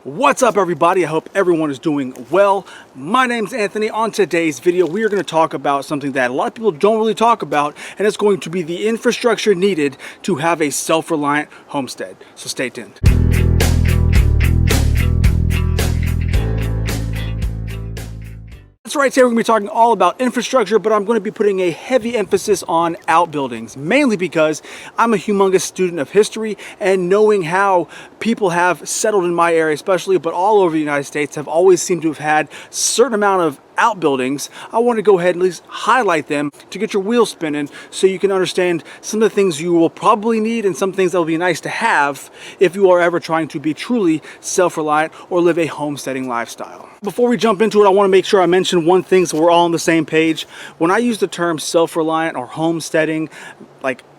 What's up, everybody? I hope everyone is doing well. My name's Anthony. On today's video, we are going to talk about something that a lot of people don't really talk about, and it's going to be the infrastructure needed to have a self-reliant homestead. So stay tuned. That's right, today we're going to be talking all about infrastructure, but I'm going to be putting a heavy emphasis on outbuildings, mainly because I'm a humongous student of history, and knowing how people have settled in my area especially, but all over the United States, have always seemed to have had a certain amount of outbuildings. I want to go ahead and at least highlight them to get your wheels spinning so you can understand some of the things you will probably need and some things that will be nice to have if you are ever trying to be truly self-reliant or live a homesteading lifestyle. Before we jump into it, I want to make sure I mention one thing so we're all on the same page. When I use the term self-reliant or homesteading,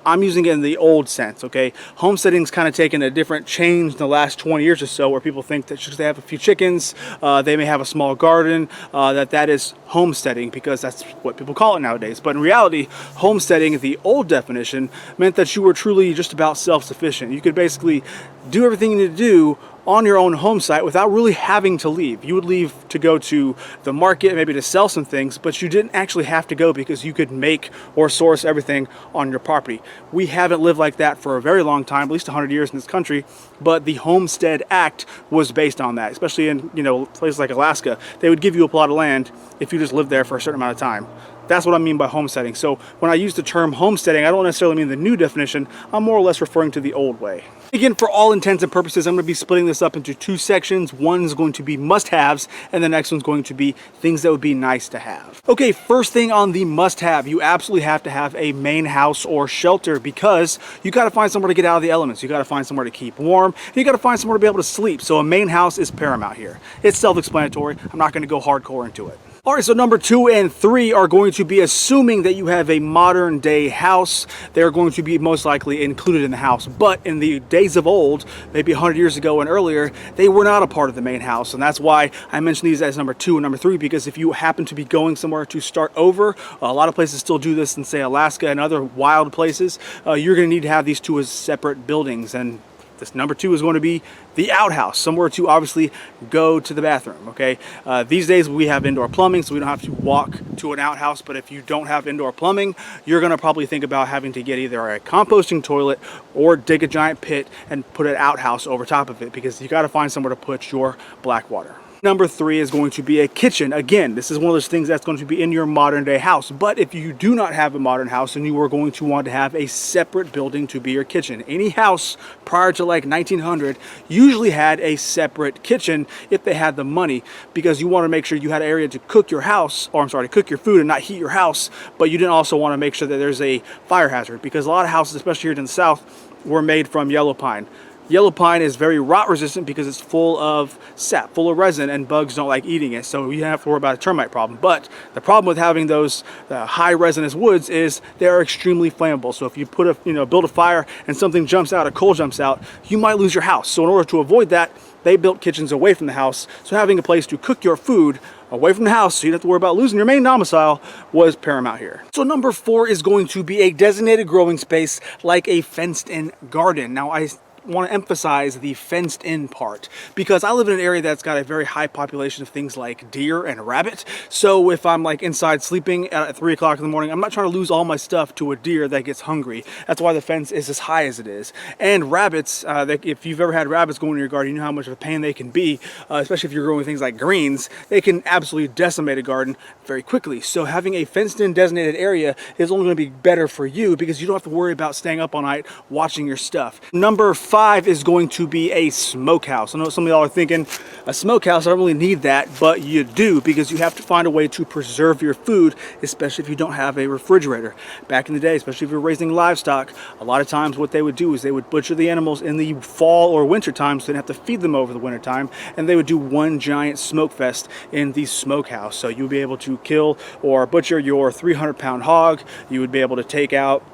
I'm using it in the old sense, okay? Homesteading's kind of taken a different change in the last 20 years or so, where people think that just they have a few chickens, they may have a small garden, that is homesteading, because that's what people call it nowadays. But in reality, homesteading, the old definition, meant that you were truly just about self-sufficient. You could basically do everything you need to do on your own home site without really having to leave. You would leave to go to the market, maybe to sell some things, but you didn't actually have to go because you could make or source everything on your property. We haven't lived like that for a very long time, at least 100 years in this country, but the Homestead Act was based on that, especially in places like Alaska. They would give you a plot of land if you just lived there for a certain amount of time. That's what I mean by homesteading. So when I use the term homesteading, I don't necessarily mean the new definition. I'm more or less referring to the old way. Again, for all intents and purposes, I'm going to be splitting this up into two sections. One's going to be must-haves, and the next one's going to be things that would be nice to have. Okay, first thing on the must-have, you absolutely have to have a main house or shelter, because you got to find somewhere to get out of the elements. You got to find somewhere to keep warm. And you got to find somewhere to be able to sleep. So a main house is paramount here. It's self-explanatory. I'm not going to go hardcore into it. All right, so number 2 and 3 are going to be assuming that you have a modern day house. They're going to be most likely included in the house. But in the days of old, maybe 100 years ago and earlier, they were not a part of the main house. And that's why I mentioned these as number 2 and number 3, because if you happen to be going somewhere to start over, a lot of places still do this in, say, Alaska and other wild places, you're going to need to have these two as separate buildings. And this number 2 is going to be the outhouse, somewhere to obviously go to the bathroom, okay? These days we have indoor plumbing, so we don't have to walk to an outhouse, but if you don't have indoor plumbing, you're gonna probably think about having to get either a composting toilet or dig a giant pit and put an outhouse over top of it, because you gotta find somewhere to put your black water. Number 3 is going to be a kitchen. Again, this is one of those things that's going to be in your modern day house. But if you do not have a modern house, then you are going to want to have a separate building to be your kitchen. Any house prior to like 1900 usually had a separate kitchen if they had the money, because you want to make sure you had an area to cook your house, or I'm sorry, to cook your food and not heat your house, but you didn't also want to make sure that there's a fire hazard, because a lot of houses, especially here in the South, were made from yellow pine. Yellow pine is very rot resistant because it's full of sap, full of resin, and bugs don't like eating it, so you don't have to worry about a termite problem. But the problem with having those high resinous woods is they are extremely flammable. So if you put build a fire and something jumps out, a coal jumps out, you might lose your house. So in order to avoid that, they built kitchens away from the house. So having a place to cook your food away from the house, so you don't have to worry about losing your main domicile, was paramount here. So number 4 is going to be a designated growing space, like a fenced-in garden. Now, I want to emphasize the fenced in part, because I live in an area that's got a very high population of things like deer and rabbit. So if I'm like inside sleeping at 3 o'clock in the morning, I'm not trying to lose all my stuff to a deer that gets hungry. That's why the fence is as high as it is. And rabbits, if you've ever had rabbits go into your garden, you know how much of a pain they can be, especially if you're growing things like greens. They can absolutely decimate a garden very quickly. So having a fenced in designated area is only going to be better for you, because you don't have to worry about staying up all night watching your stuff. Number 5 is going to be a smokehouse. I know some of y'all are thinking, a smokehouse, I don't really need that, but you do, because you have to find a way to preserve your food, especially if you don't have a refrigerator. Back in the day, especially if you're raising livestock, a lot of times what they would do is they would butcher the animals in the fall or winter time, so they didn't have to feed them over the winter time, and they would do one giant smoke fest in the smokehouse. So you would be able to kill or butcher your 300-pound hog. You would be able to take out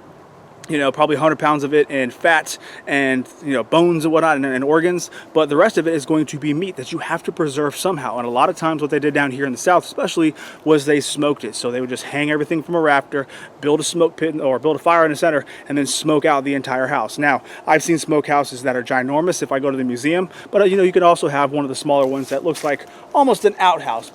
probably 100 pounds of it in fat and, bones and whatnot and organs. But the rest of it is going to be meat that you have to preserve somehow. And a lot of times what they did down here in the South especially was they smoked it. So they would just hang everything from a rafter, build a smoke pit or build a fire in the center, and then smoke out the entire house. Now, I've seen smokehouses that are ginormous if I go to the museum, but you can also have one of the smaller ones that looks like almost an outhouse.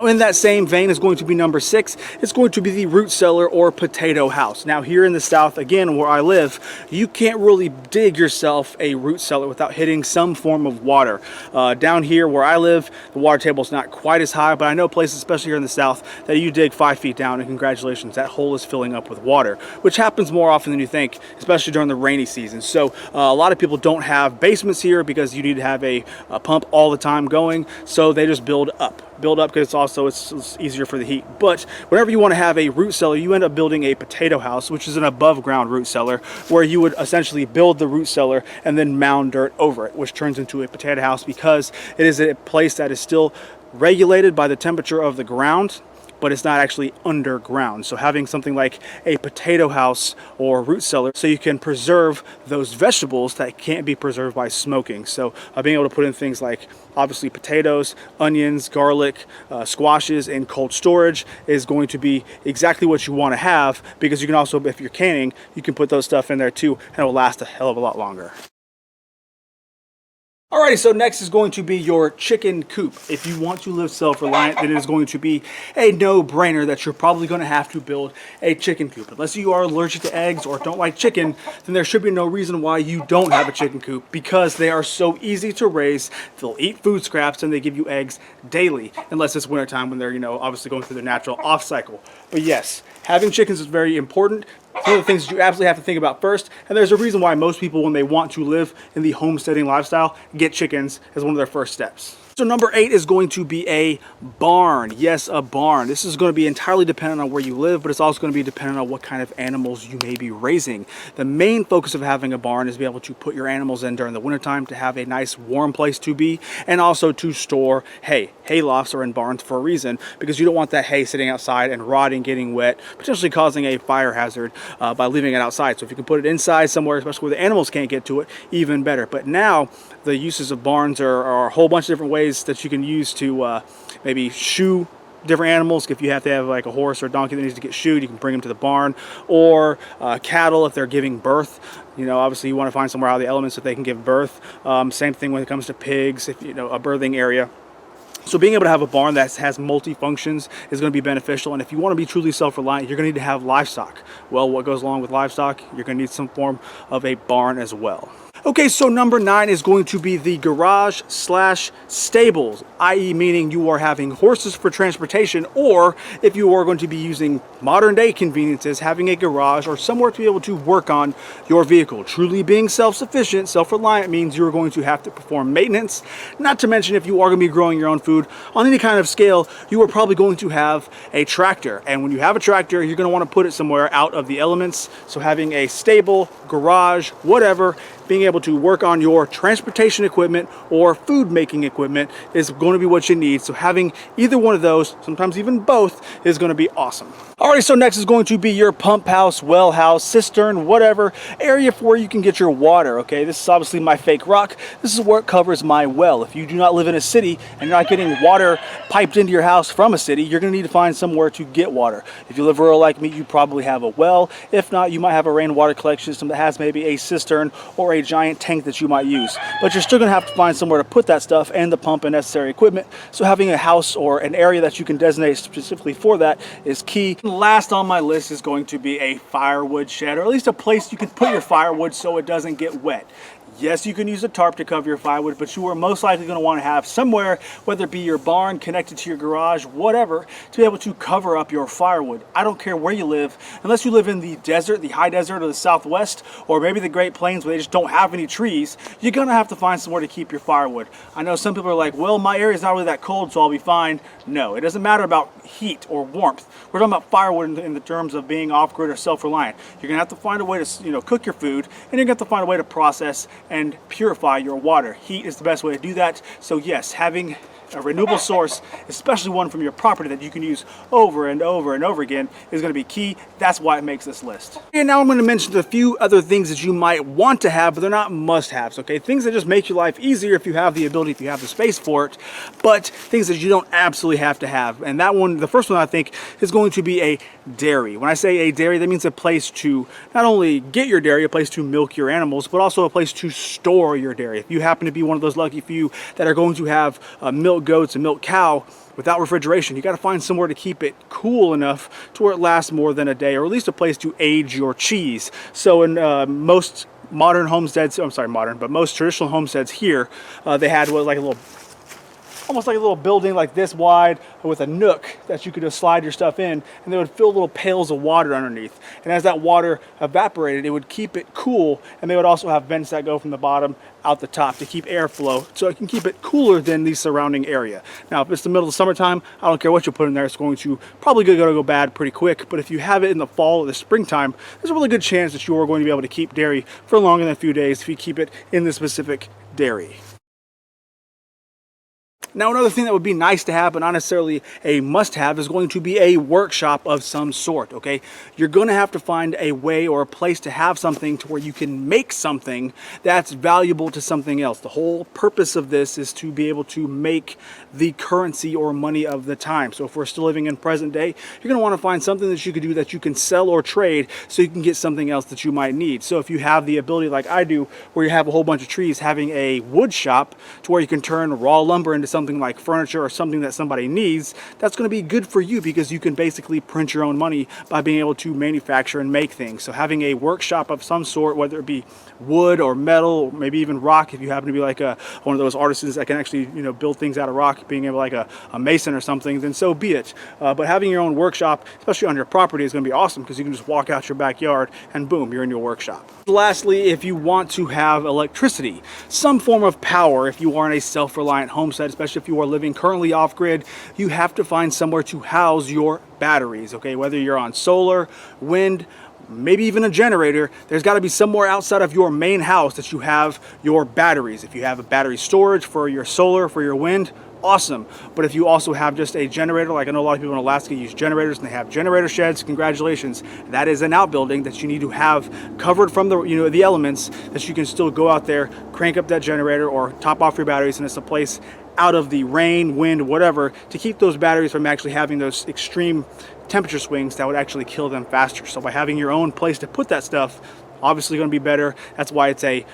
In that same vein is going to be number 6. It's going to be the root cellar or potato house. Now here in the South, again, where I live, you can't really dig yourself a root cellar without hitting some form of water. Down here where I live, the water table is not quite as high, but I know places, especially here in the South, that you dig 5 feet down and congratulations, that hole is filling up with water, which happens more often than you think, especially during the rainy season. So a lot of people don't have basements here because you need to have a pump all the time going, so they just build up because it's easier for the heat. But whenever you want to have a root cellar, you end up building a potato house, which is an above ground root cellar, where you would essentially build the root cellar and then mound dirt over it, which turns into a potato house because it is a place that is still regulated by the temperature of the ground, but it's not actually underground. So having something like a potato house or root cellar, so you can preserve those vegetables that can't be preserved by smoking. So being able to put in things like obviously potatoes, onions, garlic, squashes in cold storage is going to be exactly what you want to have, because you can also, if you're canning, you can put those stuff in there too, and it will last a hell of a lot longer. Alrighty, so next is going to be your chicken coop. If you want to live self-reliant, then it is going to be a no-brainer that you're probably going to have to build a chicken coop. Unless you are allergic to eggs or don't like chicken, then there should be no reason why you don't have a chicken coop, because they are so easy to raise. They'll eat food scraps and they give you eggs daily, unless it's wintertime when they're, obviously going through their natural off cycle. But yes, having chickens is very important. One of the things that you absolutely have to think about first, and there's a reason why most people, when they want to live in the homesteading lifestyle, get chickens as one of their first steps. So number 8 is going to be a barn. Yes, a barn. This is going to be entirely dependent on where you live, but it's also going to be dependent on what kind of animals you may be raising. The main focus of having a barn is to be able to put your animals in during the wintertime to have a nice warm place to be, and also to store hay. Hay lofts are in barns for a reason, because you don't want that hay sitting outside and rotting, getting wet, potentially causing a fire hazard by leaving it outside. So if you can put it inside somewhere, especially where the animals can't get to it, even better. But now the uses of barns are a whole bunch of different ways that you can use to maybe shoe different animals. If you have to have like a horse or a donkey that needs to get shoed, you can bring them to the barn. Or cattle, if they're giving birth, obviously you want to find somewhere out of the elements that they can give birth. Same thing when it comes to pigs, if a birthing area. So being able to have a barn that has multi-functions is going to be beneficial. And if you want to be truly self-reliant, you're going to need to have livestock. Well, what goes along with livestock? You're going to need some form of a barn as well. Okay, so number 9 is going to be the garage slash stables, i.e. meaning you are having horses for transportation, or if you are going to be using modern day conveniences, having a garage or somewhere to be able to work on your vehicle. Truly being self-sufficient, self-reliant means you're going to have to perform maintenance. Not to mention, if you are going to be growing your own food on any kind of scale, you are probably going to have a tractor. And when you have a tractor, you're going to want to put it somewhere out of the elements. So having a stable, garage, whatever, being able to work on your transportation equipment or food making equipment is going to be what you need. So having either one of those, sometimes even both, is going to be awesome. Alright, so next is going to be your pump house, well house, cistern, whatever, area for where you can get your water, okay? This is obviously my fake rock. This is where it covers my well. If you do not live in a city and you're not getting water piped into your house from a city, you're going to need to find somewhere to get water. If you live rural like me, you probably have a well. If not, you might have a rainwater collection system that has maybe a cistern or a giant tank that you might use. But you're still going to have to find somewhere to put that stuff and the pump and necessary equipment. So having a house or an area that you can designate specifically for that is key. Last on my list is going to be a firewood shed, or at least a place you can put your firewood so it doesn't get wet. Yes, you can use a tarp to cover your firewood, but you are most likely going to want to have somewhere, whether it be your barn, connected to your garage, whatever, to be able to cover up your firewood. I don't care where you live, unless you live in the desert, the high desert of the Southwest, or maybe the Great Plains where they just don't have any trees, you're going to have to find somewhere to keep your firewood. I know some people are like, well, my area is not really that cold, so I'll be fine. No, it doesn't matter about heat or warmth. We're talking about firewood in the terms of being off-grid or self-reliant. You're going to have to find a way to, cook your food, and you're going to have to find a way to process and purify your water. Heat is the best way to do that. So yes, having a renewable source, especially one from your property that you can use over and over and over again, is going to be key. That's why it makes this list. And now I'm going to mention a few other things that you might want to have, but they're not must-haves, okay? Things that just make your life easier if you have the ability, if you have the space for it, but things that you don't absolutely have to have. And that one, the first one I think, is going to be a dairy. When I say a dairy, that means a place to not only get your dairy, a place to milk your animals, but also a place to store your dairy. If you happen to be one of those lucky few that are going to have milk goats and milk cow without refrigeration, you got to find somewhere to keep it cool enough to where it lasts more than a day, or at least a place to age your cheese. So in most modern homesteads, I'm sorry, modern, but most traditional homesteads here, they had what, like a little, almost like a little building like this wide with a nook that you could just slide your stuff in, and they would fill little pails of water underneath. And as that water evaporated, it would keep it cool, and they would also have vents that go from the bottom out the top to keep airflow, so it can keep it cooler than the surrounding area. Now, if it's the middle of summertime, I don't care what you put in there, it's going to probably go bad pretty quick. But if you have it in the fall or the springtime, there's a really good chance that you are going to be able to keep dairy for longer than a few days if you keep it in the specific dairy. Now, another thing that would be nice to have, but not necessarily a must-have, is going to be a workshop of some sort, okay? You're going to have to find a way or a place to have something to where you can make something that's valuable to something else. The whole purpose of this is to be able to make the currency or money of the time. So if we're still living in present day, you're going to want to find something that you can do that you can sell or trade so you can get something else that you might need. So if you have the ability, like I do, where you have a whole bunch of trees, having a wood shop to where you can turn raw lumber into something like furniture or something that somebody needs, that's going to be good for you because you can basically print your own money by being able to manufacture and make things. So having a workshop of some sort, whether it be wood or metal, or maybe even rock, if you happen to be like one of those artisans that can actually, you know, build things out of rock, being able like a mason or something, then so be it. But having your own workshop, especially on your property, is going to be awesome because you can just walk out your backyard and boom, you're in your workshop. Lastly, if you want to have electricity, some form of power, if you are in a self-reliant homestead, especially if you are living currently off-grid, you have to find somewhere to house your batteries, okay? Whether you're on solar, wind, maybe even a generator, there's got to be somewhere outside of your main house that you have your batteries. If you have a battery storage for your solar, for your wind, awesome. But if you also have just a generator, like I know a lot of people in Alaska use generators and they have generator sheds, congratulations. That is an outbuilding that you need to have covered from the, you know, the elements, that you can still go out there, crank up that generator or top off your batteries, and it's a place out of the rain, wind, whatever, to keep those batteries from actually having those extreme temperature swings that would actually kill them faster. So by having your own place to put that stuff, obviously going to be better. That's why it's a,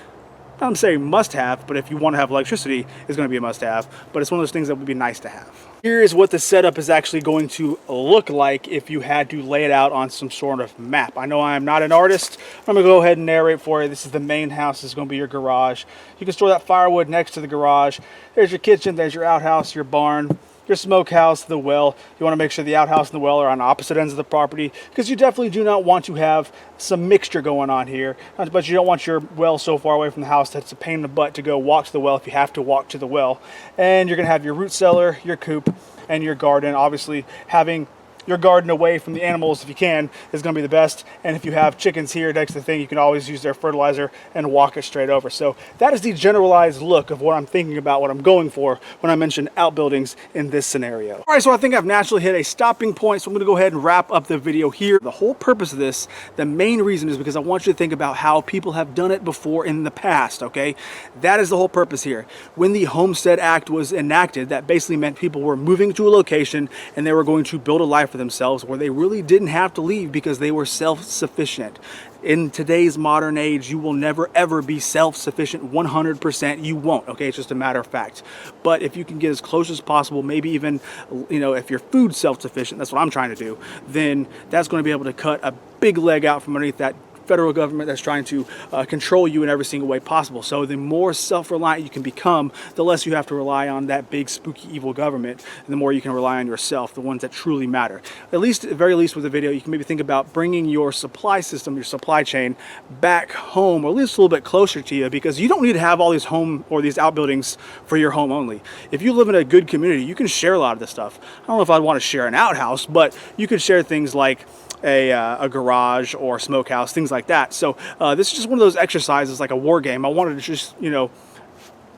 I'm saying must-have, but if you want to have electricity, it's going to be a must-have. But it's one of those things that would be nice to have. Here is what the setup is actually going to look like if you had to lay it out on some sort of map. I know I am not an artist. I'm going to go ahead and narrate for you. This is the main house. This is going to be your garage. You can store that firewood next to the garage. There's your kitchen. There's your outhouse, your barn, your smokehouse, the well. You want to make sure the outhouse and the well are on opposite ends of the property, because you definitely do not want to have some mixture going on here. But you don't want your well so far away from the house that it's a pain in the butt to go walk to the well if you have to walk to the well. And you're going to have your root cellar, your coop, and your garden. Obviously, having your garden away from the animals, if you can, is going to be the best. And if you have chickens here next to the thing, you can always use their fertilizer and walk it straight over. So that is the generalized look of what I'm thinking about, what I'm going for when I mention outbuildings in this scenario. All right, so I think I've naturally hit a stopping point, so I'm going to go ahead and wrap up the video here. The whole purpose of this, the main reason, is because I want you to think about how people have done it before in the past, okay? That is the whole purpose here. When the Homestead Act was enacted, that basically meant people were moving to a location and they were going to build a life for themselves where they really didn't have to leave because they were self-sufficient. In today's modern age, you will never ever be self-sufficient 100%. You won't, okay? It's just a matter of fact. But if you can get as close as possible, maybe even, you know, if you're food self-sufficient, that's what I'm trying to do, then that's going to be able to cut a big leg out from underneath that federal government that's trying to control you in every single way possible. So the more self-reliant you can become, the less you have to rely on that big spooky evil government, and the more you can rely on yourself, the ones that truly matter. At least, at the very least with the video, you can maybe think about bringing your supply system, your supply chain back home, or at least a little bit closer to you, because you don't need to have all these home or these outbuildings for your home only. If you live in a good community, you can share a lot of this stuff. I don't know if I'd want to share an outhouse, but you could share things like a garage or smokehouse, things like that. So this is just one of those exercises, like a war game. I wanted to just, you know,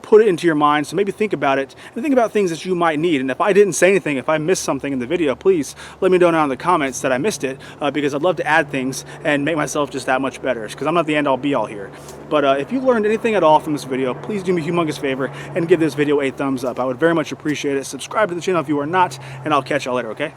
put it into your mind. So maybe think about it and think about things that you might need. And if I didn't say anything, if I missed something in the video, please let me know down in the comments that I missed it, because I'd love to add things and make myself just that much better, because I'm not the end all be all here. But if you learned anything at all from this video, please do me a humongous favor and give this video a thumbs up. I would very much appreciate it. Subscribe to the channel if you are not, and I'll catch y'all later, okay?